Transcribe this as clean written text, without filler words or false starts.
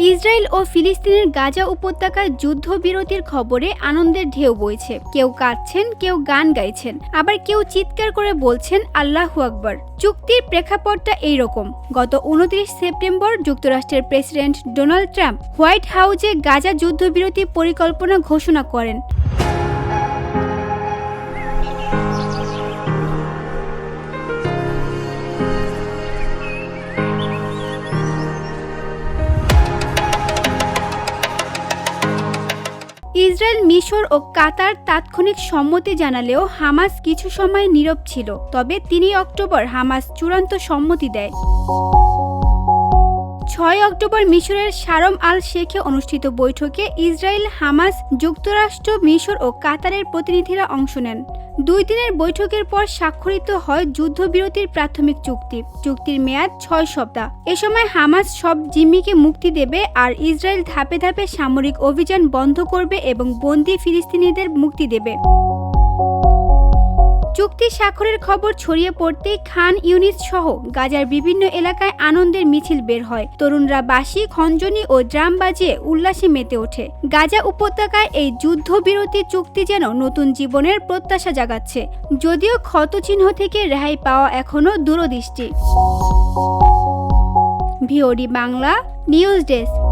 Israel ও ফিলিস্তিনের গাজা উপত্যকায় যুদ্ধবিরতির খবরে আনন্দের ঢেউ বইছে। কেউ কাঁদছেন, কেউ গান গাইছেন, আবার কেউ চিৎকার করে বলছেন আল্লাহু আকবার। চুক্তির প্রেক্ষাপটটা এইরকম। গত 29 সেপ্টেম্বর যুক্তরাষ্ট্রের প্রেসিডেন্ট ডোনাল্ড ট্রাম্প হোয়াইট হাউসে গাজা যুদ্ধবিরতি পরিকল্পনা ঘোষণা করেন। ইসরায়েল, মিশর ও কাতার তাৎক্ষণিক সম্মতি জানালেও হামাস কিছু সময় নীরব ছিল। তবে 3 অক্টোবর হামাস চূড়ান্ত সম্মতি দেয়। 6 অক্টোবর মিশরের শারম আল শেখে অনুষ্ঠিত বৈঠকে ইসরায়েল, হামাস, যুক্তরাষ্ট্র, মিশর ও কাতারের প্রতিনিধিরা অংশ নেন। 2 দিনের বৈঠকের পর স্বাক্ষরিত হয় যুদ্ধবিরতির প্রাথমিক চুক্তি। চুক্তির মেয়াদ 6 সপ্তাহ। এ সময় হামাস সব জিম্মিকে মুক্তি দেবে আর ইসরায়েল ধাপে ধাপে সামরিক অভিযান বন্ধ করবে এবং বন্দী ফিলিস্তিনিদের মুক্তি দেবে। চুক্তি স্বাক্ষরের খবর ছড়িয়ে পড়তেই খান ইউনিস সহ গাজার বিভিন্ন এলাকায় আনন্দের মিছিল বের হয়। তরুণরা বাঁশি, খঞ্জনি ও ড্রাম বাজিয়ে উল্লাসে মেতে ওঠে। গাজা উপত্যকায় এই যুদ্ধবিরতি চুক্তি যেন নতুন জীবনের প্রত্যাশা জাগাচ্ছে, যদিও ক্ষতচিহ্ন থেকে রেহাই পাওয়া এখনো দূরদৃষ্টি। VOD Bangla news desk.